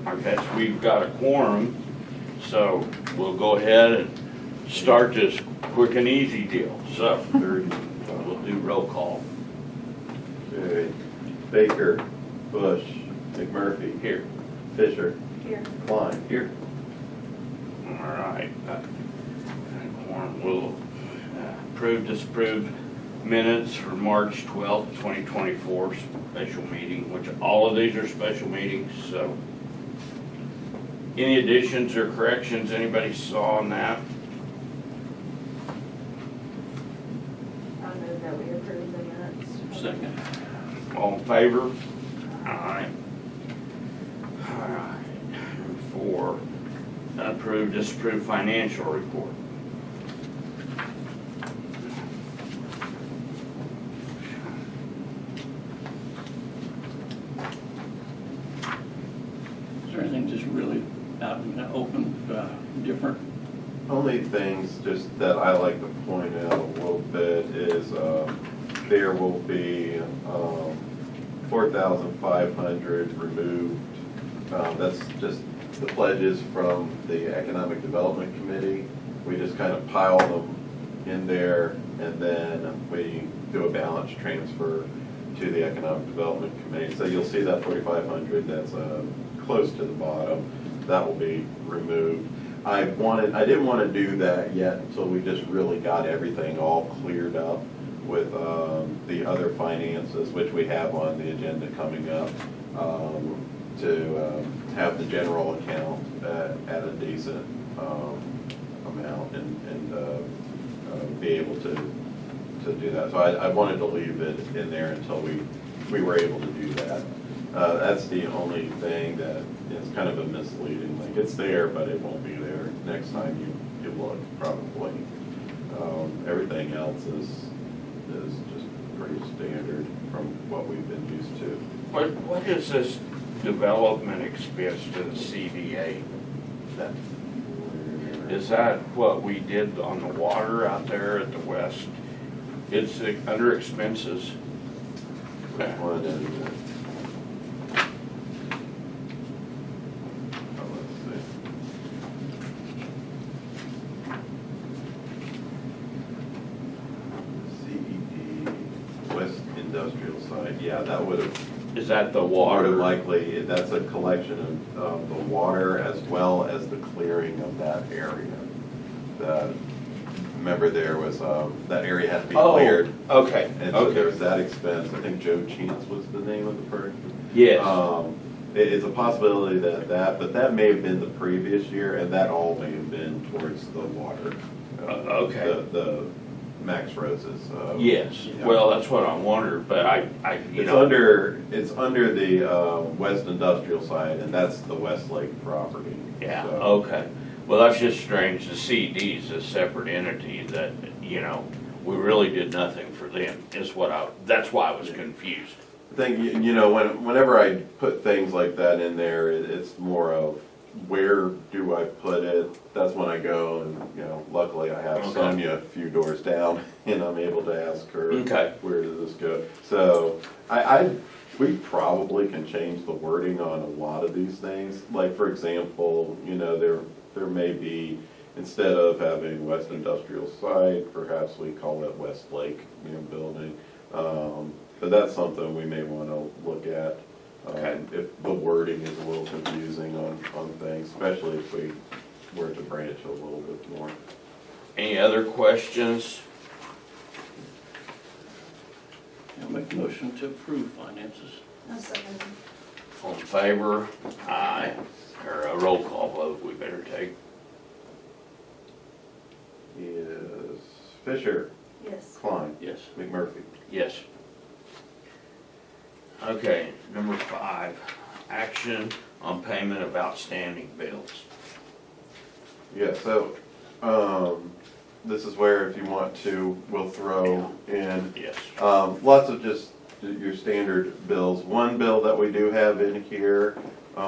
I guess we've got a quorum, so we'll go ahead and start this quick and easy deal. So, we'll do roll call. Okay. Baker, Bush, McMurphy, Here. Fisher, Here. Klein. Here. All right. Quorum will approve, disapprove minutes for March 12th, 2024 special meeting, which all of these are special meetings, so. Any additions or corrections anybody saw on that? I move that we approve the minutes. Second. All in favor? Aye. All right. Number 4, approve, disapprove financial report. Is there anything just really out in the open, different? Only things just that I like to point out a little bit is there will be 4,500 removed. That's just the pledges from the Economic Development Committee. We just kind of pile them in there, and then we do a balance transfer to the Economic Development Committee. So you'll see that 4,500 that's close to the bottom. That will be removed. I didn't want to do that yet until we just really got everything all cleared up with the other finances, which we have on the agenda coming up, to have the general account at a decent amount and be able to do that. So I wanted to leave it in there until we were able to do that. That's the only thing that is kind of a misleading, like it's there, but it won't be there next time you look, probably. Everything else is just pretty standard from what we've been used to. What is this development expense to the CDA? Is that what we did on the water out there at the west? It's under expenses. Which one is it? Oh, let's see. CED, West Industrial Side, yeah, that would have, Is that the more than water? likely, that's a collection of the water as well as the clearing of that area. Remember there was, that area had to be cleared. Okay, And so there okay. was that expense. I think Joe Chance was the name of the person. Yes. It's a possibility but that may have been the previous year, and that all may have been towards the water. Okay. The Max Rose's. Yes, yeah. well, that's what I wondered, but It's under the West Industrial side, and that's the Westlake property. Yeah, So- okay. Well, that's just strange. The CD is a separate entity that, we really did nothing for them, that's why I was confused. I think, whenever I put things like that in there, it's more of where do I put it? That's when I go and, luckily I have Okay. Sonia a few doors down and I'm able to ask her, Okay. where does this go? So we probably can change the wording on a lot of these things. Like, for example, there may be, instead of having West Industrial Site, perhaps we call it Westlake, building. But that's something we may want to look at. Okay. If the wording is a little confusing on things, especially if we were to branch a little bit more. Any other questions? I'll make a motion to approve finances. I'll second. All in favor? Aye. Or a roll call vote we better take. Is Fisher, Yes. Klein, Yes. McMurphy. Yes. Okay, number 5, action on payment of outstanding bills. Yeah, so, this is where if you want to, we'll throw in, Yes. lots of just your standard bills. One bill that we do have in here,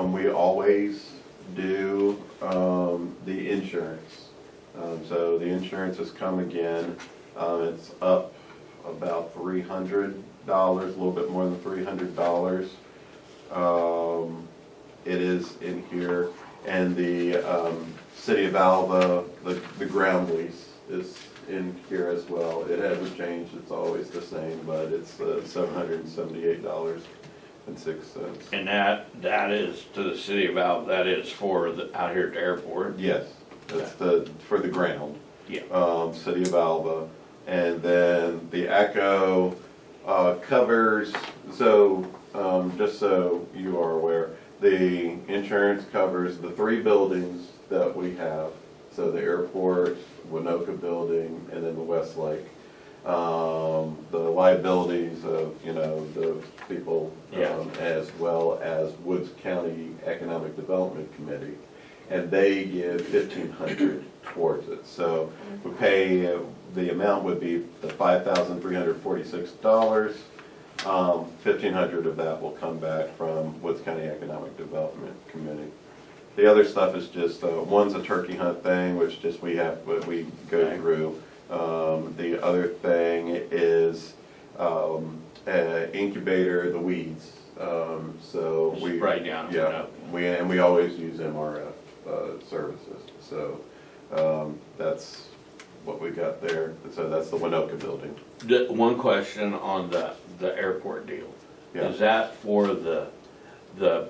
we always do, the insurance. So the insurance has come again, it's up about $300, a little bit more than $300. it is in here. And the City of Alva, the ground lease is in here as well. It hasn't changed, it's always the same, but it's $778.06. And that is to the city of Alva, that is for the, out here at the airport? Yes, that's for the ground. Yeah. City of Alva. And then the Echo covers, so just so you are aware, the insurance covers the 3 buildings that we have. So the airport, Winoka building, and then the Westlake. The liabilities of, those people, Yeah. as well as Woods County Economic Development Committee. And they give $1,500 towards it. So we pay, the amount would be the $5,346. $1,500 of that will come back from Woods County Economic Development Committee. The other stuff is just, one's a turkey hunt thing, which just we go Okay. through. The other thing is incubator, the weeds. So we. Spray down, Yeah, we always use MRF services. So that's what we got there. So that's the Winoka building. One question on the airport deal. Yeah. Is that for the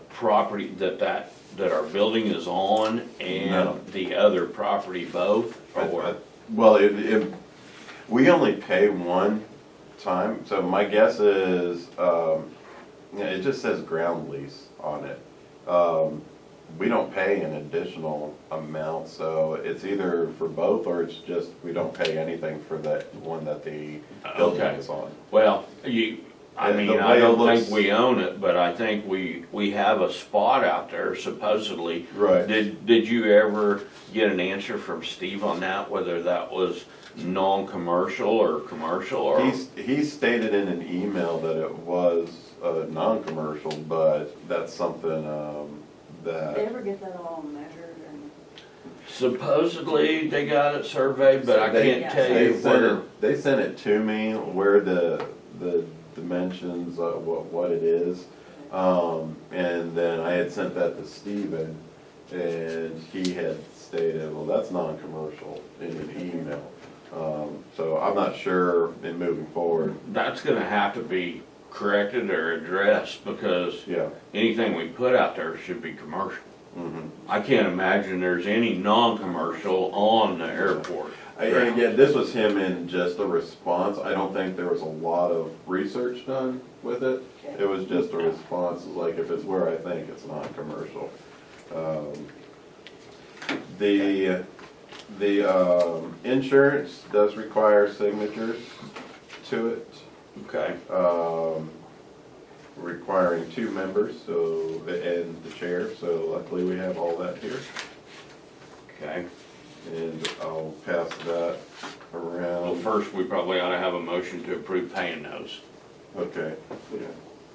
property that our building is on No. and the other property both? Or, Well, we only pay one time, so my guess is, it just says ground lease on it. We don't pay an additional amount, so it's either for both, or it's just, we don't pay anything for that one that the building Okay. is on. well, I And mean, the I way it don't looks- think we own it, but I think we have a spot out there supposedly. Right. Did you ever get an answer from Steve on that, whether that was non-commercial or commercial or? He stated in an email that it was non-commercial, but that's something Did they that, ever get that all measured and? Supposedly they got it surveyed, but I They- can't tell they you sent where. it, they sent it to me where the dimensions of what it is. And then I had sent that to Steven, and he had stated, well, that's non-commercial in an email. So I'm not sure in moving forward, That's gonna have to be corrected or addressed because yeah. anything we put out there should be commercial. Mhm. I can't imagine there's any non-commercial on the airport. And again, this was him in just a response. I don't think there was a lot of research done with it. It was just a response, like if it's where I think it's not commercial. The insurance does require signatures to it, Okay, requiring 2 members, so, and the chair, so luckily we have all that here. okay. And I'll pass that Well, around. first, we probably ought to have a motion to approve paying those. Okay, yeah.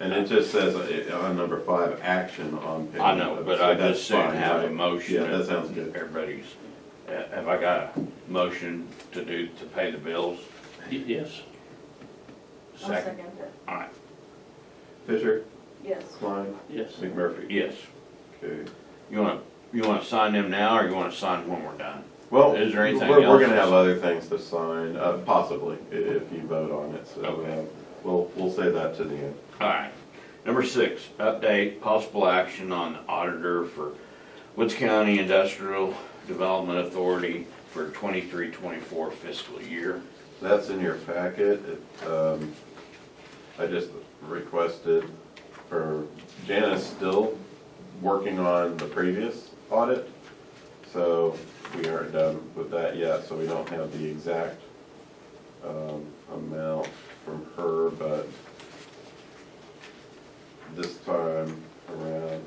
And it just says on number 5, action on payment. I know, but So I that's just soon fine, have a right? motion. Yeah, that sounds good. Everybody's, have I got a motion to pay the bills? Yes. I'll second it. All right, Fisher, Yes. Klein, Yes. McMurphy. yes. Okay. You wanna sign them now, or you wanna sign when we're done? Well, Is there anything we're else gonna to have say? other things to sign, possibly, if you vote on it, so, Okay. we'll say that to the end. All right. Number 6, update possible action on the auditor for Woods County Industrial Development Authority for 23-24 fiscal year. That's in your packet. I just requested for, Janice still working on the previous audit, so we aren't done with that yet, so we don't have the exact amount from her, but this time around,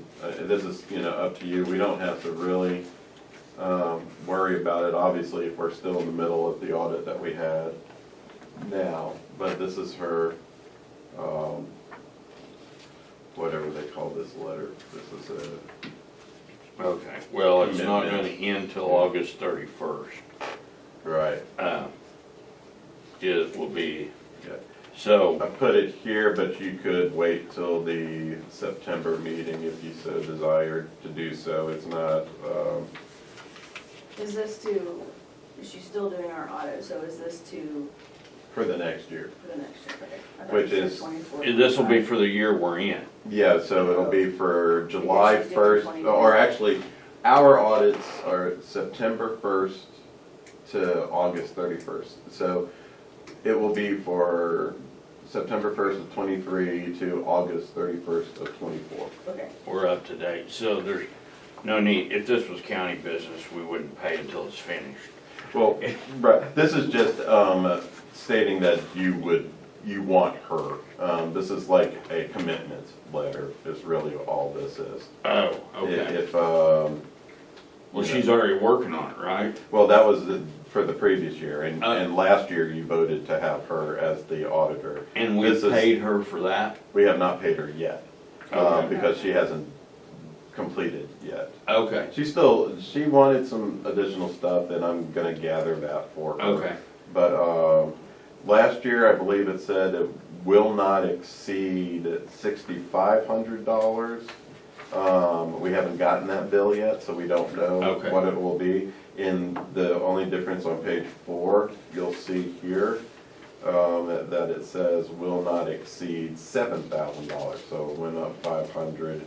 this is, up to you. We don't have to really worry about it, obviously, if we're still in the middle of the audit that we had now, but this is her, whatever they call this letter. This is Okay. Well, it's not gonna Commitment. end till August 31st. right, It will be, yeah. So, I put it here, but you could wait till the September meeting if you so desired to do so. It's not, Is this to, is she still doing our audit, so is this to, for the next year. for the next year? Okay. I thought Which you said is- 24, this will be 25. for the year we're in. Yeah, so it'll be for July she's doing 1st, 20. or actually, our audits are September 1st to August 31st. So it will be for September 1st of '23 to August 31st of '24. Okay, We're up to date, so there's no need, if this was county business, we wouldn't pay until it's finished. Well, right, this is just stating that you want her. This is like a commitment letter, is really all this is. Oh, okay. If, Well, you she's know- already working on it, right? Well, that was for the previous year, and Oh. last year you voted to have her as the auditor. And we This is- paid her for that? We have not paid her yet, Okay. because she hasn't completed yet. Okay, She wanted some additional stuff, and I'm gonna gather that for her. okay. But, last year, I believe it said it will not exceed $6,500. We haven't gotten that bill yet, so we don't know Okay. what it will be. In the only difference on page 4, you'll see here, that it says will not exceed $7,000, so it went up 500.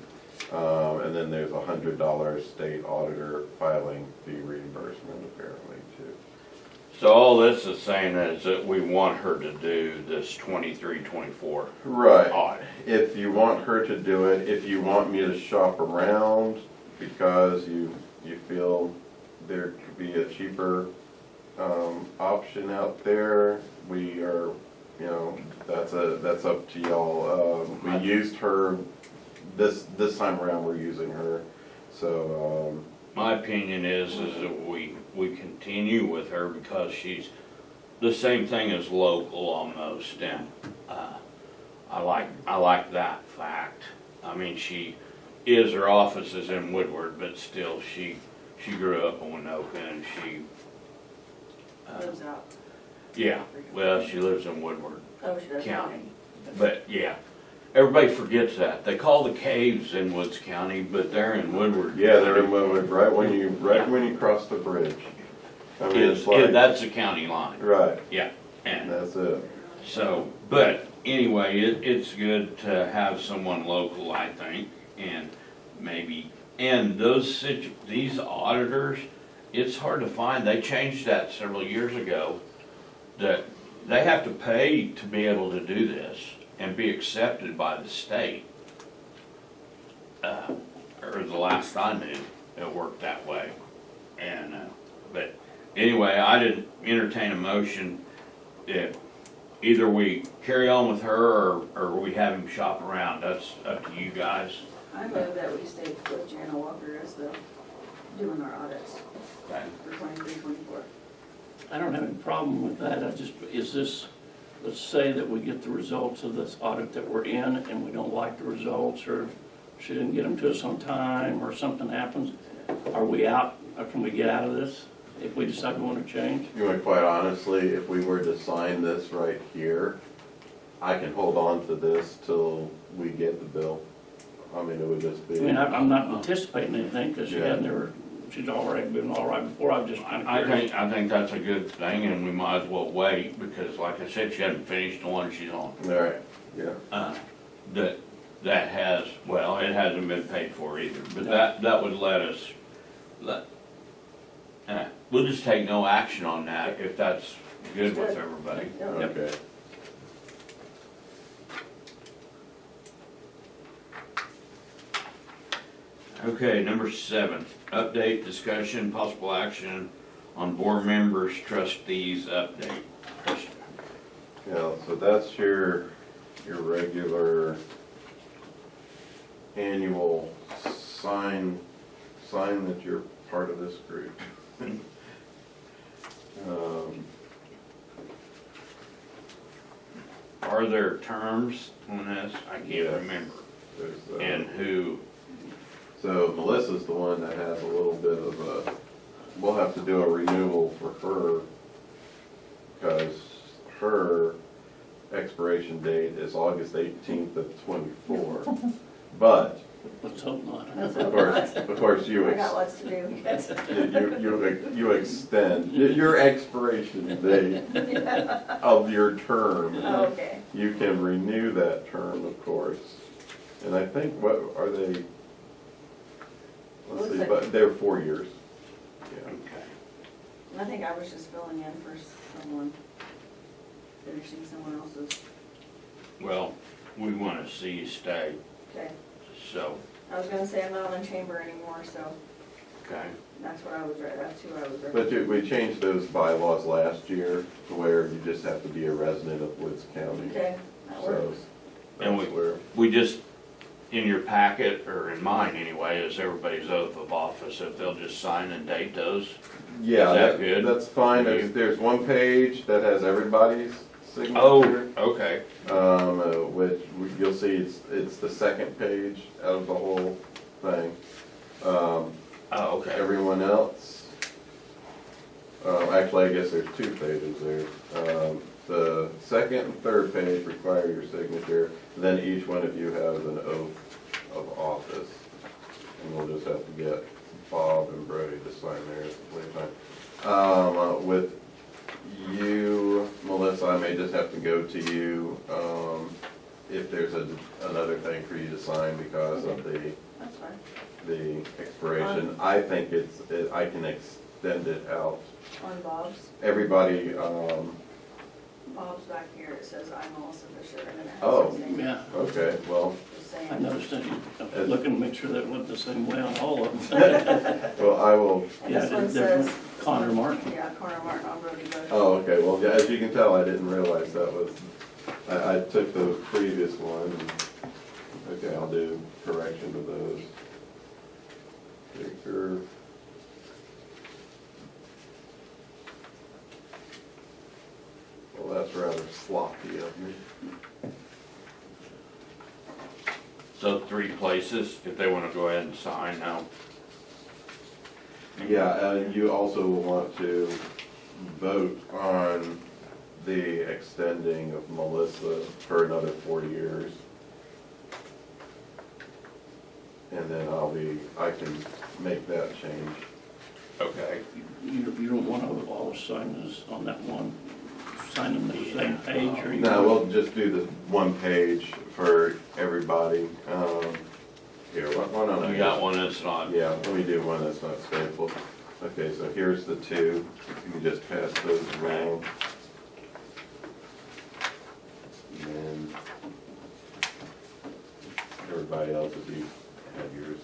And then there's $100 state auditor filing fee reimbursement apparently too. So all this is saying is that we want her to do this 23-24 Right. audit. If you want her to do it, if you want me to shop around because you feel there could be a cheaper option out there, we are, that's up to y'all. We used her, this time around we're using her, so, My opinion is that we continue with her because she's the same thing as local almost, and, I like that fact. I mean, her office is in Woodward, but still, she grew up in Winoka, and she, lives out. yeah, well, she lives in Woodward Oh, she does. County. But, yeah, everybody forgets that. They call the caves in Woods County, but they're in Woodward. yeah, they're in Woodward, right when you cross the bridge. I mean, it's That's the county line, right, yeah, and that's it. so, but anyway, it's good to have someone local, I think, and maybe, and these auditors, it's hard to find, they changed that several years ago, that they have to pay to be able to do this and be accepted by the state. Or the last I knew, it worked that way, and, but anyway, I didn't entertain a motion if either we carry on with her or we have him shop around, that's up to you guys. I move that we stay with Jana Walker as doing our audits Okay. for 23-24. I don't have any problem with that, let's say that we get the results of this audit that we're in and we don't like the results, or she didn't get them to us on time, or something happens, are we out, or can we get out of this if we decide we want to change? Quite honestly, if we were to sign this right here, I can hold on to this till we get the bill. I mean, it would just be. I mean, I'm not anticipating anything, because Yeah. she's already been all right before, I'm just kind of curious. I think that's a good thing, and we might as well wait, because like I said, she hasn't finished the one she's on. All right, yeah. That has, well, it hasn't been paid for either, but that would let us, we'll just take no action on that if that's good with everybody. Yep. Okay. Okay, number 7, update, discussion, possible action on board members, trustees, update. Yeah, so that's your regular annual sign that you're part of this group. Are there terms on this? I can't Yes. remember. There's, And who, So Melissa's the one that has a little bit of we'll have to do a renewal for her, because her expiration date is August 18th of '24. But, Let's hope not. of course, you I got lots to do. Yes. you extend your expiration date of your term. Oh, okay. You can renew that term, of course. And I think, what are they? Let's Looks see, like- but they're 4 years. Yeah. Okay. And I think I was just filling in for someone, finishing someone else's. Well, we want to see you stay, Okay. so, I was gonna say I'm not in chamber anymore, so okay. that's what I was, that's who I was. But we changed those bylaws last year to where you just have to be a resident of Woods County. Okay, that So works. And that's where, We just, in your packet, or in mine anyway, is everybody's oath of office, if they'll just sign and date those. yeah, Is that good? that's fine. for you? There's one page that has everybody's signature. Oh, okay, Which you'll see it's the second page out of the whole thing. oh, okay. Everyone else, actually, I guess there's 2 pages there. The second and third page require your signature, then each one of you has an oath of office. And we'll just have to get Bob and Brody to sign theirs at the same time. With you, Melissa, I may just have to go to you, if there's another thing for you to sign because of That's fine. the expiration. I think I can extend it out. On Bob's, Everybody, Bob's back here, it says I'm Melissa Fisher and it has Oh. his name. Yeah, okay, well, Just I saying. noticed that. I was looking to make sure that it looked the same way on all of them. well, I will, And Yeah, this one there's says. Connor Martin. Yeah, Connor Martin on Brody Bush. oh, okay, well, yeah, as you can tell, I didn't realize that was, I took the previous one. Okay, I'll do correction to those. Baker. Well, that's rather sloppy of me. So 3 places, if they want to go ahead and sign now. Yeah, and you also will want to vote on the extending of Melissa for another 4 years. And then I can make that change. Okay. You don't want to all sign this on that one, sign them the same page or you? No, we'll just do the one page for everybody. Here, why don't I? You got one that's not, Yeah, let me do one that's not stapled. Okay, so here's the 2. You can just pass those around. And then everybody else, if you have yours.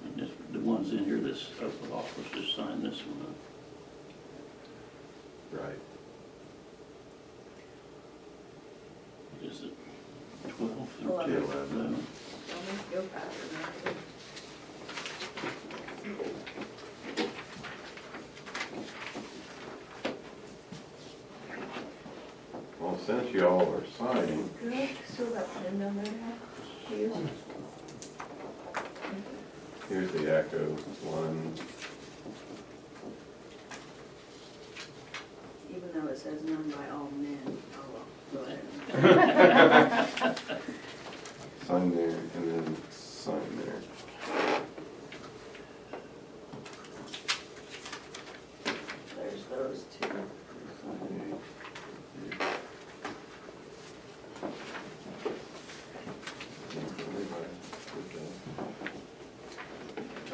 And this, the ones in here, this oath of office, just sign this one. Right. Is it 12 through 11. 2? 11. Don't make it go faster than I do. Well, since you all are signing, Good, still got pen down there now? To use? here's the Echo one. Even though it says none by all men, oh well, go ahead. Sign there and then sign there. There's those 2.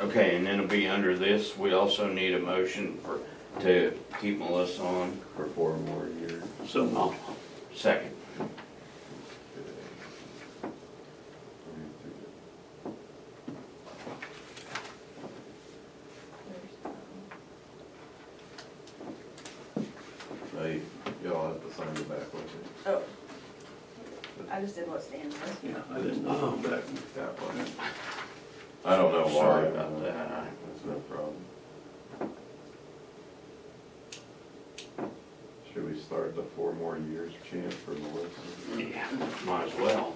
okay, and then it'll be under this, we also need a motion to keep Melissa on. For 4 more years. So Oh, second. Now, y'all have to sign the back one too. Oh. I just did what Stan said. yeah, I didn't know that. That one. I don't know why. Sorry about that. That's no problem. Should we start the 4 more years chant for Melissa? Yeah, might as well.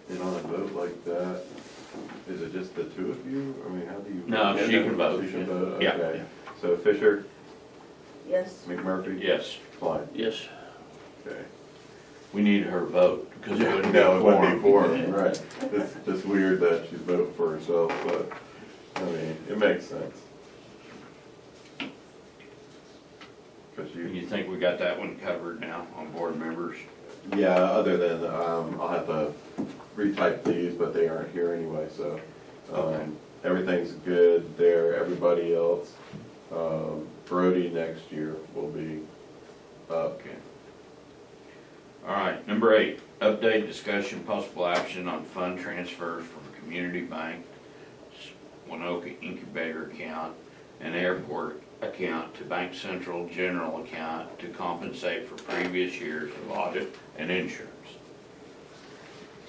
And on a vote like that, is it it just the two of you? I mean, how do you? No, she can vote. She can vote, Yeah. okay. So Fisher, Yes. McMurphy? Yes, Klein, Yes, okay. we need her vote, because it wouldn't be No, a it wouldn't be quorum. four, right. It's just weird that she's voting for herself, but, I mean, it makes sense. Cause You think we got that one covered now on board members? yeah, other than, I'll have to retype these, but they aren't here anyway, so. Okay. Everything's good there, everybody else. Brody next year will be up. Okay. All right, number 8, update, discussion, possible action on fund transfers from Community Bank, Winoka Incubator account, and airport account to Bank Central General account to compensate for previous years of audit and insurance.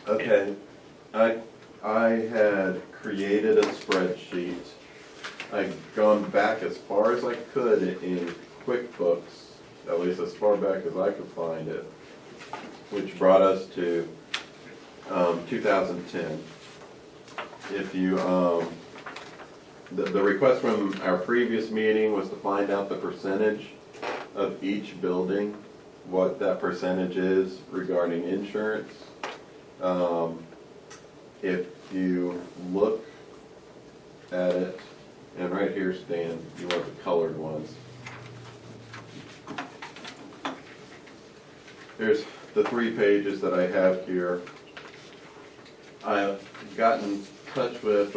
Okay, I had created a spreadsheet. I'd gone back as far as I could in QuickBooks, at least as far back as I could find it, which brought us to 2010. If you, the request from our previous meeting was to find out the percentage of each building, what that percentage is regarding insurance. If you look at it, and right here, Stan, you want the colored ones. Here's the 3 pages that I have here. I've gotten in touch with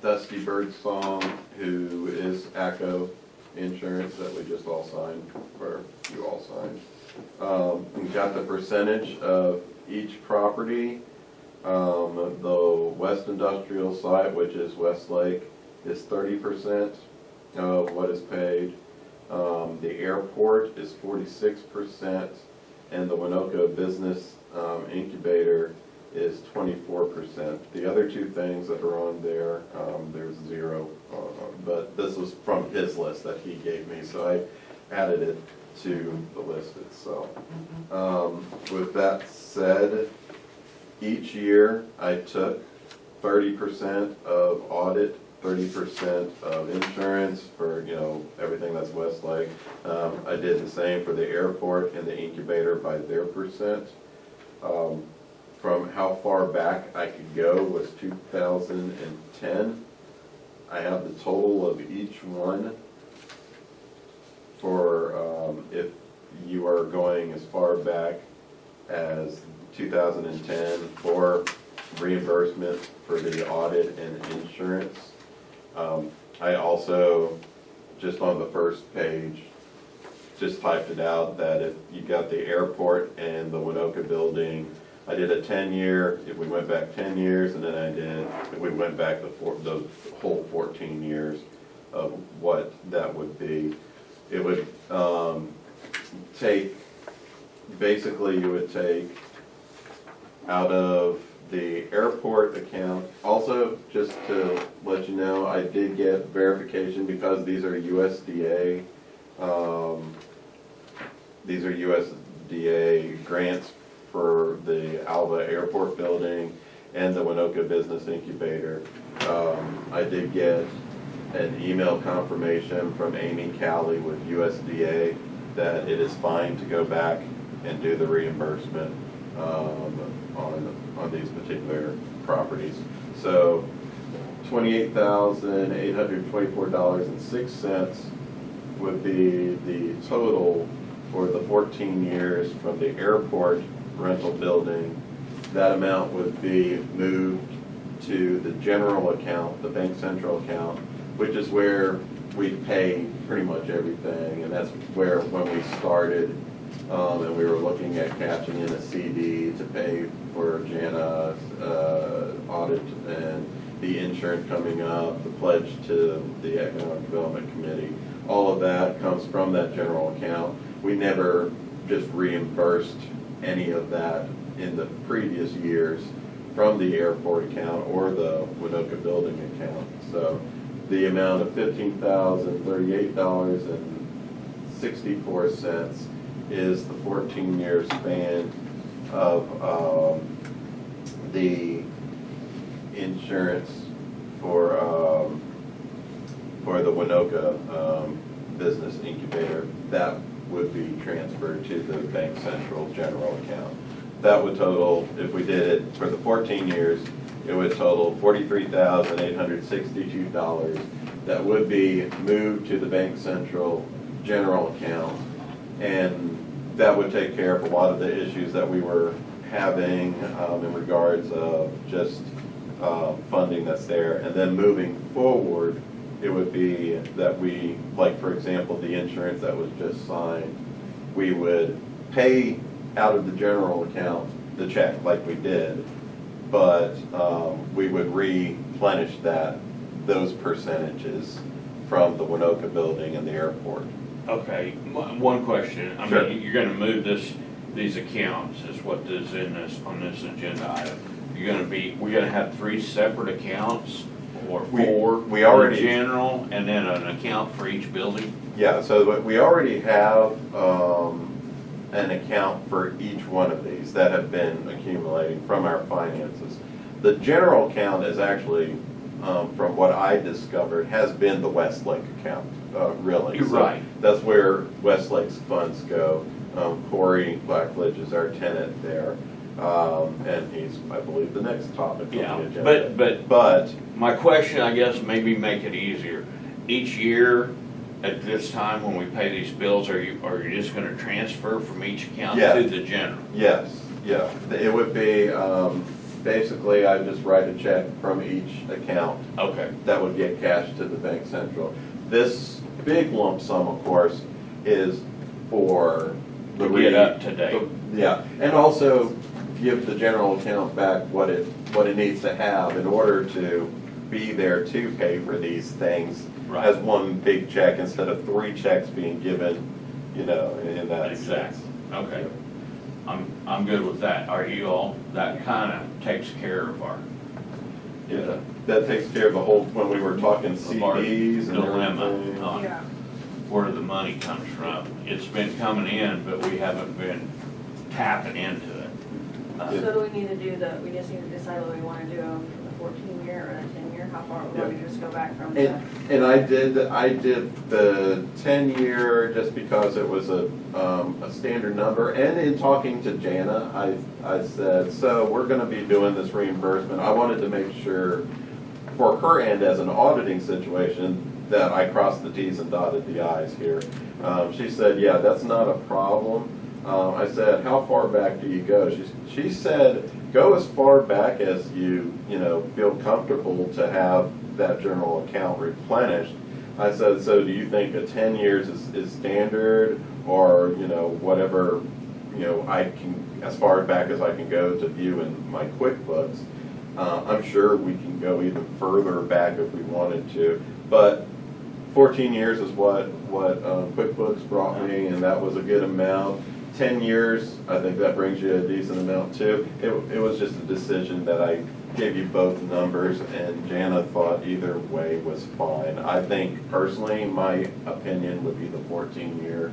Dusty Birdsong, who is ACO Insurance that we just all signed, or you all signed. We got the percentage of each property. The West Industrial site, which is Westlake, is 30% of what is paid. The airport is 46%, and the Winoka Business Incubator is 24%. The other 2 things that are on there, there's 0, but this was from his list that he gave me, so I added it to the list itself. With that said, each year I took 30% of audit, 30% of insurance for, everything that's Westlake. I did the same for the airport and the incubator by their percent. From how far back I could go was 2010. I have the total of each one for if you are going as far back as 2010 for reimbursement for the audit and insurance. I also, just on the first page, just typed it out that if you got the airport and the Winoka building, I did a 10-year, if we went back 10 years, and then if we went back the whole 14 years of what that would be. It would basically you would take out of the airport account. Also, just to let you know, I did get verification because these are USDA. These are USDA grants for the Alva Airport building and the Winoka Business Incubator. I did get an email confirmation from Amy Cowley with USDA that it is fine to go back and do the reimbursement on these particular properties. So $28,824.06 would be the total for the 14 years from the airport rental building. That amount would be moved to the general account, the Bank Central account, which is where we pay pretty much everything, and that's where, when we started, and we were looking at catching in a CD to pay for Jana's audit and the insurance coming up, the pledge to the Economic Development Committee. All of that comes from that general account. We never just reimbursed any of that in the previous years from the airport account or the Winoka building account. So the amount of $15,038.64 is the 14-year span of the insurance for the Winoka Business Incubator, that would be transferred to the Bank Central general account. That would total, if we did it for the 14 years, it would total $43,862. That would be moved to the Bank Central general account. And that would take care of a lot of the issues that we were having in regards of just funding that's there. And then moving forward, it would be that we, like for example, the insurance that was just signed, we would pay out of the general account the check like we did, but we would replenish those percentages from the Winoka building and the airport. Okay, one question. I Sure. mean, you're gonna move these accounts is what is in on this agenda item. We're gonna have 3 separate accounts or 4? we already- For general and then an account for each building? Yeah, so we already have an account for each one of these that have been accumulating from our finances. The general account is actually, from what I discovered, has been the Westlake account, really. You're So right. that's where Westlake's funds go. Corey Blackledge is our tenant there, and he's, I believe, the next topic on Yeah, the agenda. but my question, I guess, maybe make it easier. Each year, at this time, when we pay these bills, are you just gonna transfer from each account Yeah. to the general? Yes, yeah. It would be, basically, I just write a check from each account Okay, that would get cashed to the Bank Central. This big lump sum, of course, is for the. To get up to date. Yeah, and also give the general account back what it needs to have in order to be there to pay for these things Right. as one big check instead of 3 checks being given, in that exactly. sense. Okay. I'm good with that. Are you all? That kinda takes care of our Yeah, that takes care of the whole, when we were talking of our CDs and dilemma everything. on Yeah. where the money comes from. It's been coming in, but we haven't been tapping into it. So do we need to we just need to decide whether we wanna do them for the 14-year or the 10-year? How far, Yeah. we just go back from the? And I did the 10-year just because it was a standard number, and in talking to Jana, I said, so we're gonna be doing this reimbursement, I wanted to make sure for her end as an auditing situation, that I crossed the Ts and dotted the Is here. She said, yeah, that's not a problem. I said, how far back do you go? She said, go as far back as you feel comfortable to have that general account replenished. I said, so do you think a 10 years is standard, or whatever, I can, as far back as I can go to view in my QuickBooks. I'm sure we can go even further back if we wanted to, but 14 years is what QuickBooks brought me, and that was a good amount. 10 years, I think that brings you a decent amount too. It was just a decision that I gave you both numbers, and Jana thought either way was fine. I think personally, my opinion would be the 14-year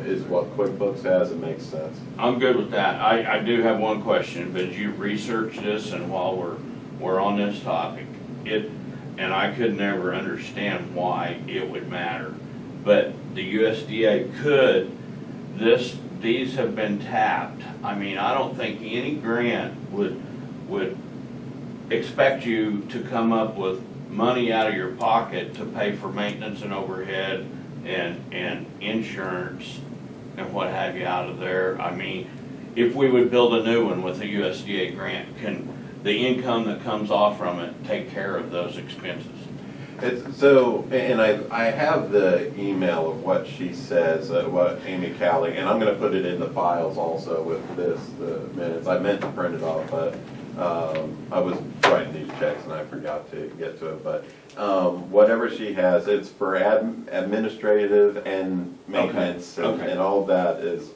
is what QuickBooks has. It makes sense. I'm good with that. I do have one question, but you researched this, and while we're on this topic, and I could never understand why it would matter, but the USDA could, these have been tapped. I mean, I don't think any grant would expect you to come up with money out of your pocket to pay for maintenance and overhead and insurance and what have you out of there. I mean, if we would build a new one with a USDA grant, can the income that comes off from it take care of those expenses? And I have the email of what she says, what Amy Cowley, and I'm going to put it in the files also with the minutes. I meant to print it off, but I was writing these checks and I forgot to get to it. But whatever she has, it's for administrative and maintenance, Okay. and all of that is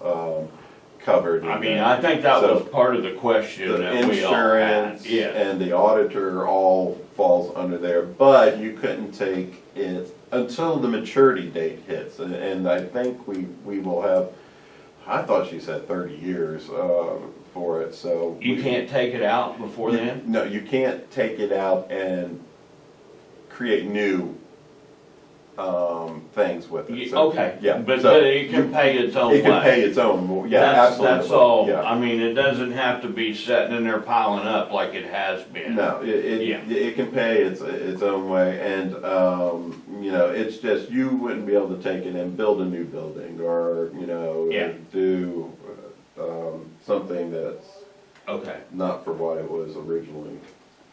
covered. I mean, I think that was part of the question The that we all had. insurance Yeah, and the auditor all falls under there, but you couldn't take it until the maturity date hits. And I think we will have, I thought she said 30 years, for it, so. You can't take it out before then? No, you can't take it out and create new, things with it. So, Okay, Yeah. but so it can pay its own way. It can pay its own, yeah, That's absolutely. all, Yeah. I mean, it doesn't have to be sitting in there piling up like it has been. No, Yeah. it can pay its own way, and, you know, it's just, you wouldn't be able to take it and build a new building, or, you know, Yeah. do, something that's Okay, not for what it was originally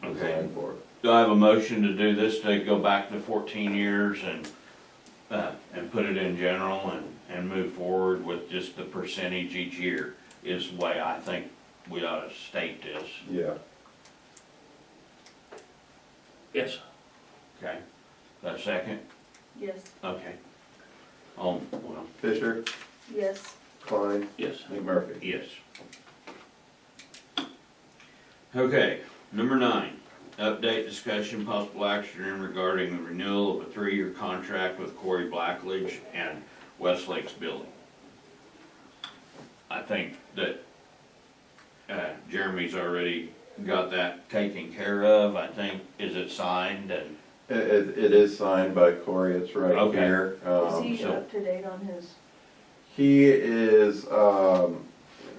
okay. designed for. Do I have a motion to do this, to go back to 14 years and put it in general and move forward with just the percentage each year, is the way I think we ought to state this, Yeah. Yes. okay? That second? Yes, Okay. Well, Fisher, yes, Klein, Yes. McMurphy. yes. Okay, number 9, update, discussion, possible action regarding the renewal of a 3-year contract with Corey Blackledge and Westlake's Building. I think that Jeremy's already got that taken care of, I think, is it signed and, It is signed by Corey, it's right Okay. here. is he so- up to date on his, He is,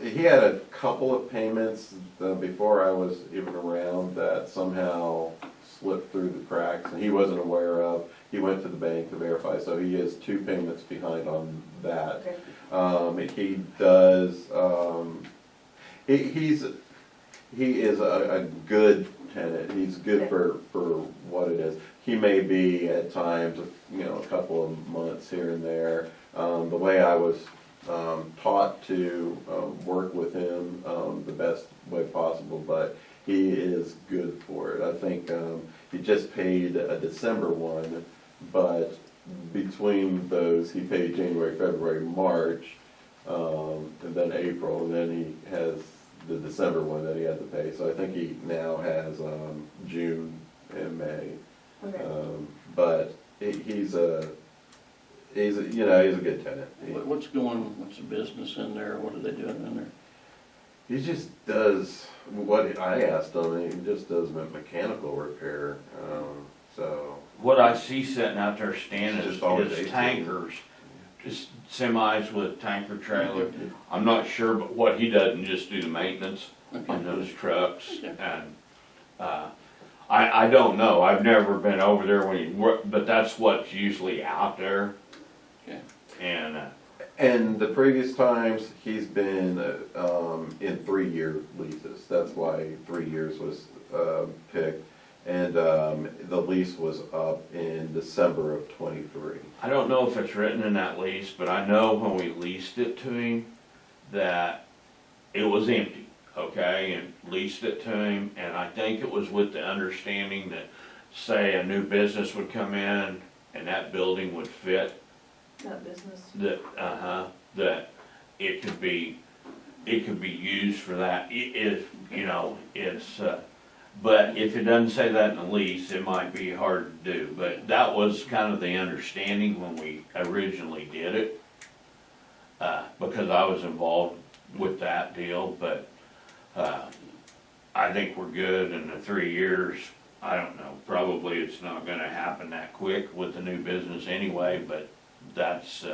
he had a couple of payments before I was even around that somehow slipped through the cracks and he wasn't aware of. He went to the bank to verify, so he is 2 payments behind on that. okay, He does, he is a good tenant, he's good for what it is. He may be at times, you know, a couple of months here and there. The way I was taught to work with him the best way possible, but he is good for it. I think he just paid a December one, but between those, he paid January, February, March, and then April, and then he has the December one that he had to pay. So I think he now has June and May. okay. But he's a, you know, he's a good tenant. What's the business in there? What are they doing in there? He just does what I asked him, and he just does mechanical repair, so. what I see sitting out there standing Just always is 18. tankers, just semis with tanker trailer. I'm not sure, but what he doesn't just do the maintenance on Okay. those trucks, Okay. and, I don't know, I've never been over there when you work, but that's what's usually out there. Okay. And, And the previous times, he's been in 3-year leases, that's why 3 years was picked. And the lease was up in December of '23. I don't know if it's written in that lease, but I know when we leased it to him, that it was empty, okay, and leased it to him, and I think it was with the understanding that, say, a new business would come in, and that building would fit, That business, that it could be used for that, if, you know, it's, but if it doesn't say that in the lease, it might be hard to do, but that was kind of the understanding when we originally did it. Because I was involved with that deal, but, I think we're good in the 3 years. I don't know, probably it's not gonna happen that quick with the new business anyway, but that's,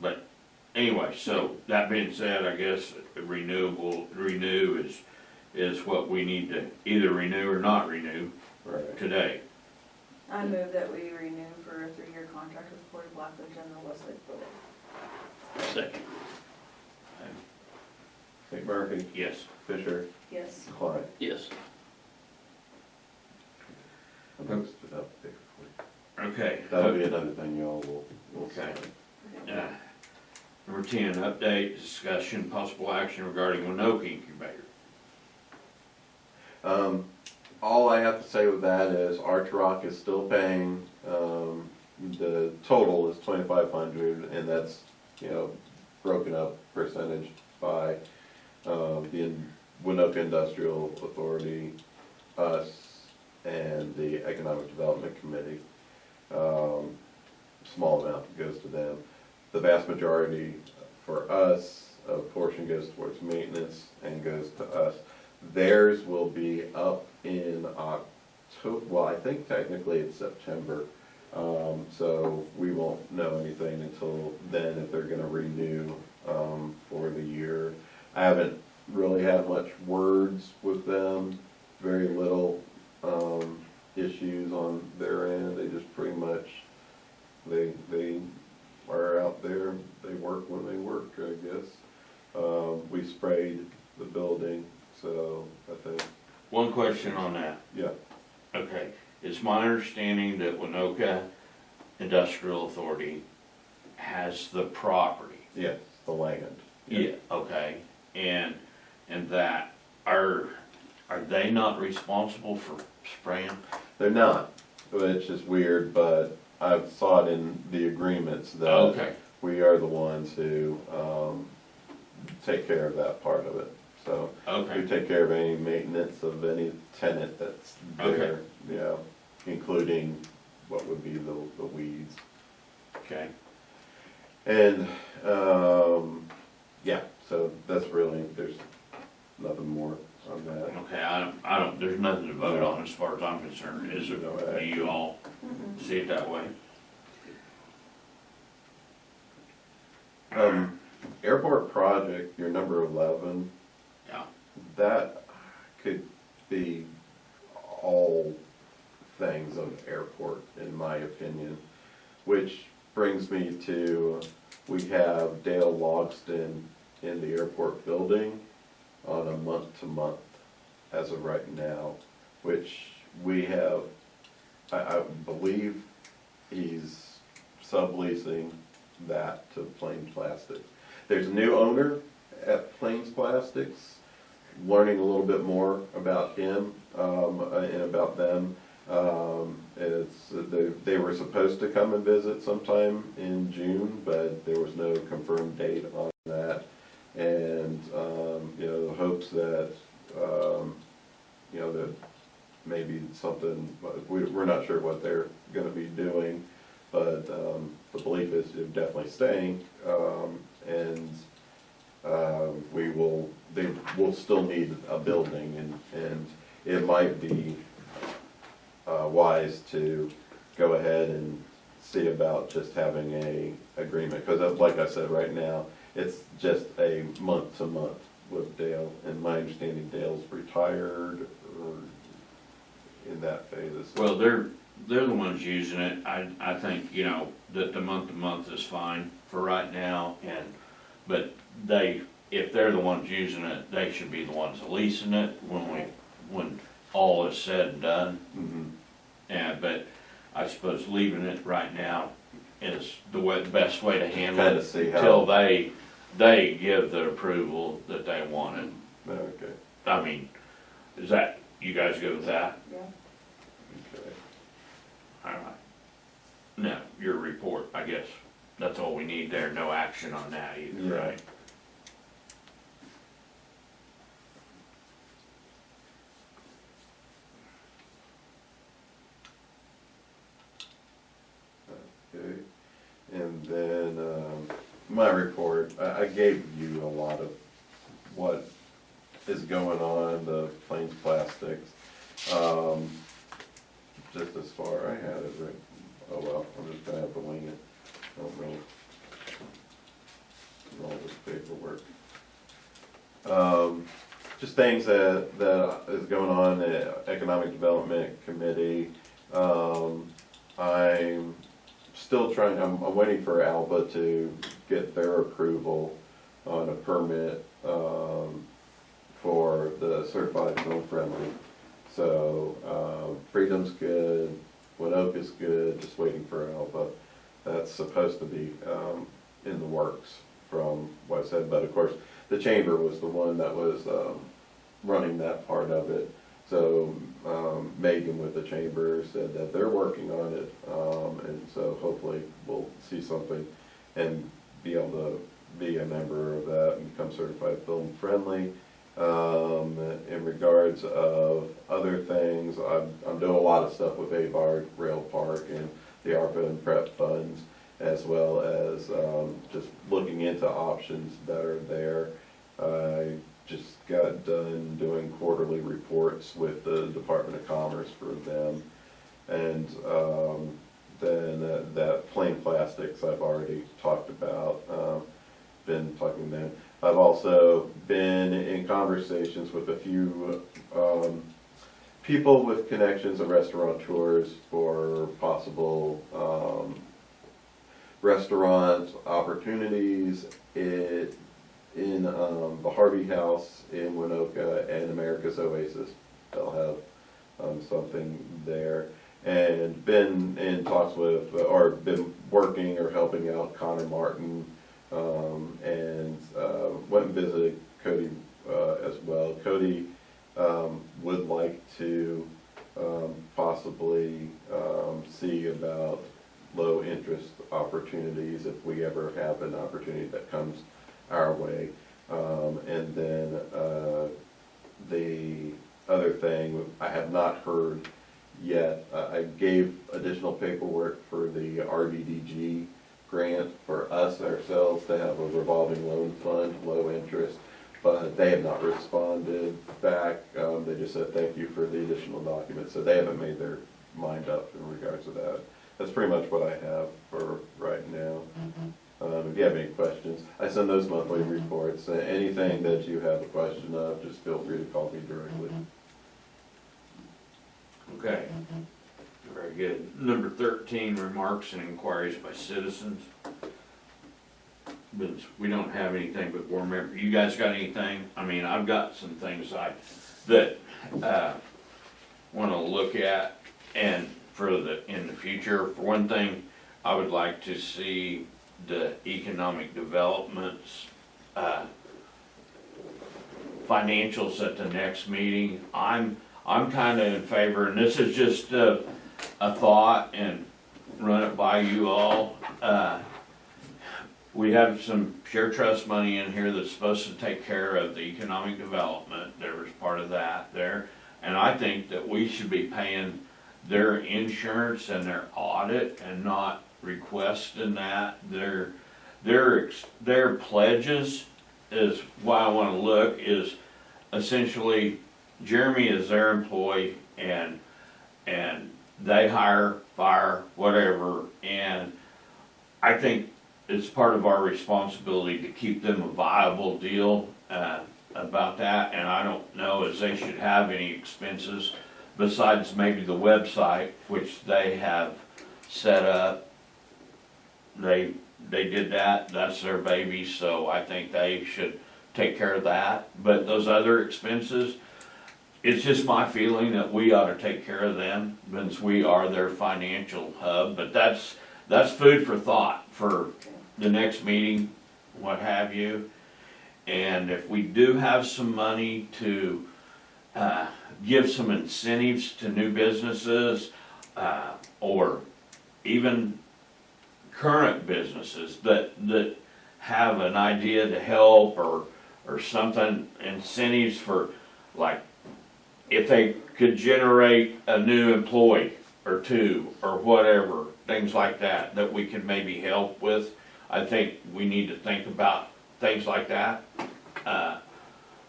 but anyway, so that being said, I guess renew is what we need to either renew or not renew Right. today. I move that we renew for a 3-year contract with Corey Blackledge and the Westlake Building. Second. McMurphy, Yes. Fisher, Yes, Klein. Yes. I posted it up there for you. Okay. That'll be another thing y'all will Okay. sign. Number 10, update, discussion, possible action regarding Winoka Incubator. All I have to say with that is Arch Rock is still paying, the total is 2,500, and that's, you know, broken up percentage by, the Winoka Industrial Authority, us, and the Economic Development Committee. Small amount goes to them. the vast majority for us, a portion goes towards maintenance and goes to us. Theirs will be up in October, well, I think technically it's September. So we won't know anything until then if they're gonna renew, for the year. I haven't really had much words with them, very little, issues on their end. They just pretty much, they are out there, they work when they work, I guess. We sprayed the building, so I think, One question on that. yeah, Okay, it's my understanding that Winoka Industrial Authority has the property. yes, the land. Yeah, okay, and that, are they not responsible for spraying? They're not, but it's just weird, but I've saw it in the agreements that Okay, we are the ones who, take care of that part of it. So we okay, take care of any maintenance of any tenant that's there, yeah, including what would be the weeds. okay. And, yeah, so that's really, there's nothing more on that. Okay, I don't, there's nothing to vote on as far as I'm concerned, is there? No, Do you all see it that way? Airport project, your number 11, Yeah, that could be all things of airport, in my opinion. Which brings me to, we have Dale Logston in the airport building on a month-to-month as of right now, which we have, I believe he's subleasing that to Plains Plastic. There's a new owner at Plains Plastics, learning a little bit more about him, and about them. They were supposed to come and visit sometime in June, but there was no confirmed date on that. And, you know, the hopes that, you know, that maybe something, we're not sure what they're gonna be doing, but, the belief is they're definitely staying, and, they will still need a building, and it might be, wise to go ahead and see about just having a agreement, because like I said, right now, it's just a month-to-month with Dale, and my understanding Dale's retired, or in that phase. well, they're the ones using it, I think, you know, that the month-to-month is fine for right now, but if they're the ones using it, they should be the ones leasing it when all is said and done. Mhm. But I suppose leaving it right now is the best way to handle Kinda it see how- until they give the approval that they wanted. Okay, I mean, is that, you guys good with that? Yeah. okay. All right. Now, your report, I guess, that's all we need there, no action on that either, Yeah. right? Okay, and then, my report, I gave you a lot of what is going on, the Plains Plastics. Just as far, I had it right, oh well, I'm just gonna have to wing it, I don't know. All this paperwork. Just things that is going on at Economic Development Committee. I'm still trying, I'm waiting for Alba to get their approval on a permit, for the certified zone friendly. So, Freedom's good, Winoka's good, just waiting for Alba. That's supposed to be, in the works from what I said, but of course, the chamber was the one that was, running that part of it. So, Megan with the chamber said that they're working on it, and so hopefully we'll see something and be able to be a member of that and become certified film friendly. In regards of other things, I'm doing a lot of stuff with Avard Rail Park and the ARPA and PrEP funds. as well as just looking into options that are there. I just got done doing quarterly reports with the Department of Commerce for them. And then that plain plastics I've already talked about, been talking to them. I've also been in conversations with a few people with connections of restaurateurs for possible restaurant opportunities in the Harvey House in Winoka and America's Oasis. They'll have something there. And been in talks with, or been working or helping out Connor Martin, and went and visited Cody as well. Cody would like to possibly see about low interest opportunities if we ever have an opportunity that comes our way. And then the other thing, I have not heard yet, I gave additional paperwork for the RDDG grant for us ourselves to have a revolving loan fund, low interest, but they have not responded back. They just said thank you for the additional documents, so they haven't made their mind up in regards to that. That's pretty much what I have for right now. If you have any questions, I send those monthly reports. Anything that you have a question of, just feel free to call me directly. Okay, very good. Number 13, remarks and inquiries by citizens. But we don't have anything but board member. You guys got anything? I mean, I've got some things that want to look at and in the future. For one thing, I would like to see the economic developments financials at the next meeting. I'm kind of in favor, and this is just a thought and run it by you all. We have some share trust money in here that's supposed to take care of the economic development. There was part of that there. And I think that we should be paying their insurance and their audit and not requesting that. Their pledges is why I want to look, is essentially Jeremy is their employee and they hire, fire, whatever, and I think it's part of our responsibility to keep them a viable deal about that, and I don't know as they should have any expenses besides maybe the website, which they have set up. They did that, that's their baby, so I think they should take care of that. But those other expenses, it's just my feeling that we ought to take care of them since we are their financial hub. But that's food for thought for the next meeting, what have you. And if we do have some money to give some incentives to new businesses or even current businesses that have an idea to help or something, incentives for, like, if they could generate a new employee or two or whatever, things like that we can maybe help with. I think we need to think about things like that.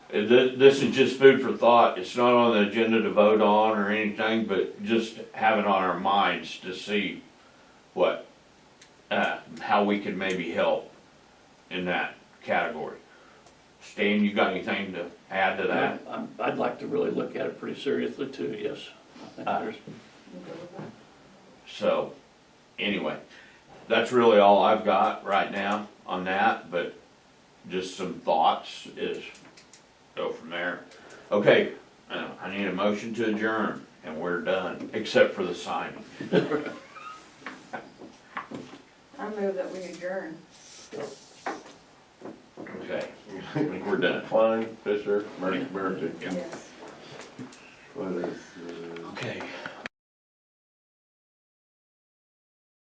This is just food for thought. It's not on the agenda to vote on or anything, but just have it on our minds to see how we can maybe help in that category. Stan, you got anything to add to that? I'd like to really look at it pretty seriously too, yes. I think there's, So, anyway, that's really all I've got right now on that, but just some thoughts is go from there. Okay, I need a motion to adjourn, and we're done, except for the signing. I move that we adjourn. Okay, I think we're done. Klein, Fisher, Murphy. Yeah. Yes. What is, Okay.